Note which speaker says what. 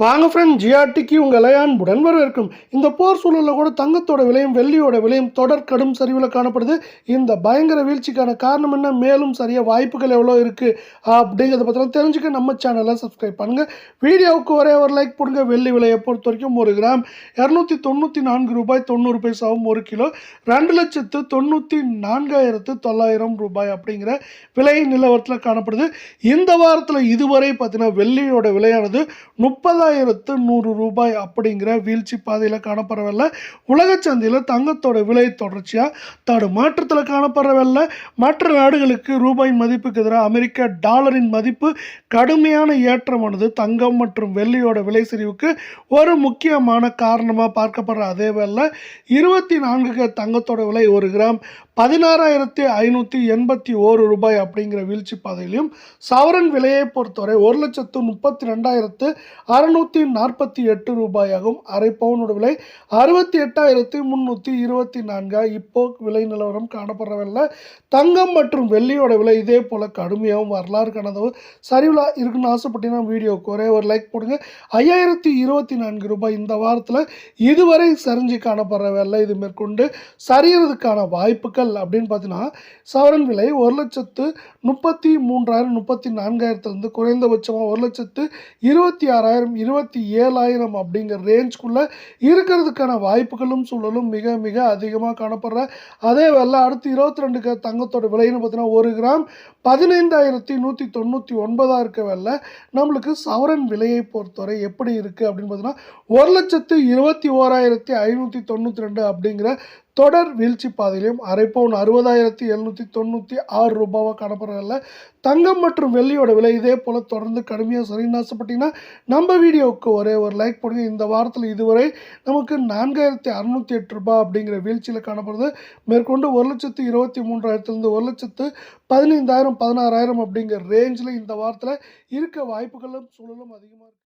Speaker 1: வாங்க ஃப்ரெண்ட், ஜிஆர்டிக்கு உங்கள் அன்புடன் வரவேற்கும். இந்த போர் சூழலில் கூட தங்கத்தோட விலையும் வெள்ளியோட விலையும் தொடர் கடும் சரிவில் காணப்படுது. இந்த பயங்கர வீழ்ச்சிக்கான காரணம் என்ன, மேலும் சரியாக வாய்ப்புகள் எவ்வளோ இருக்குது அப்படிங்கிறத பற்றிலாம் தெரிஞ்சுக்க நம்ம சேனலை சப்ஸ்கிரைப் பண்ணுங்கள். வீடியோவுக்கு ஒரே ஒரு லைக் போடுங்க. வெள்ளி விலையை பொறுத்த வரைக்கும் 1 கிராம் ரூபாய் 294 பைசாவும், 1 கிலோ 2,94,900 ரூபாய் அப்படிங்கிற விலை நிலவரத்தில் காணப்படுது. இந்த வாரத்தில் இதுவரை பார்த்தீங்கன்னா வெள்ளியோட விலையானது 30,100 ரூபாய் அப்படிங்கிற வீழ்ச்சி பாதையில் காணப்படவில்லை. உலக சந்தையில் தங்கத்தோட விலை தொடர்ச்சியாக தடு மாற்றத்தில் காணப்படவில்லை. மற்ற நாடுகளுக்கு ரூபாயின் மதிப்புக்கு எதிராக அமெரிக்க டாலரின் மதிப்பு கடுமையான ஏற்றமானது தங்கம் மற்றும் வெள்ளியோட விலை சரிவுக்கு ஒரு முக்கியமான காரணமாக பார்க்கப்படுற அதே வேளை 24 தங்கத்தோட விலை 1 கிராம் 16,581 ரூபாய் அப்படிங்கிற வீழ்ச்சி பாதையிலையும், சவரன் விலையை பொறுத்தவரை 1,32,648 ரூபாயாகும். அரை பவுனோட விலை 68,324 இப்போ விலை நிலவரம் காணப்படவில்லை. தங்கம் மற்றும் வெள்ளியோட விலை இதே போல கடுமையாகவும் வரலாறு காணாத சரிவில் இருக்குன்னு ஆசைப்பட்டீங்கன்னா வீடியோக்கு ஒரே ஒரு லைக் போடுங்க. 5,024 ரூபாய் இந்த வாரத்தில் இதுவரை சரிஞ்சு காணப்படவில்லை. இது மேற்கொண்டு சரியறதுக்கான வாய்ப்புகள் அப்படின்னு பார்த்தீங்கன்னா, சவரன் விலை 1,33,000 34,000 குறைந்தபட்சமாக 1,26,000 27,000 அப்படிங்கிற ரேஞ்சுக்குள்ள இருக்கிறதுக்கான வாய்ப்புகளும் சூழலும் மிக மிக அதிகமாக காணப்படுற அதே வேளை அடுத்து 22 தங்கத்தோட விலைன்னு பார்த்தீங்கன்னா 1 கிராம் 15,199 இருக்க வேலை நம்மளுக்கு சவரன் விலையை பொறுத்தவரை எப்படி இருக்குது அப்படின்னு பார்த்தீங்கன்னா 1,21,592 அப்படிங்கிற தொடர் வீழ்ச்சி பாதையிலும், அரை பவுன் 60,796 ரூபாவாக காணப்படுறதில்ல. தங்கம் மற்றும் வெள்ளியோட விலை இதே போல் தொடர்ந்து கடுமையாக சரின்னு ஆசைப்பட்டீங்கன்னா நம்ம வீடியோவுக்கு ஒரே ஒரு லைக் போடுங்க. இந்த வாரத்தில் இதுவரை நமக்கு 4,608 ரூபாய் அப்படிங்கிற வீழ்ச்சியில் காணப்படுது. மேற்கொண்டு 1,23,000 1,15,000 16,000 அப்படிங்கிற ரேஞ்சில் இந்த வாரத்தில் இருக்க வாய்ப்புகளும் சூழலும் அதிகமாக இருக்குது.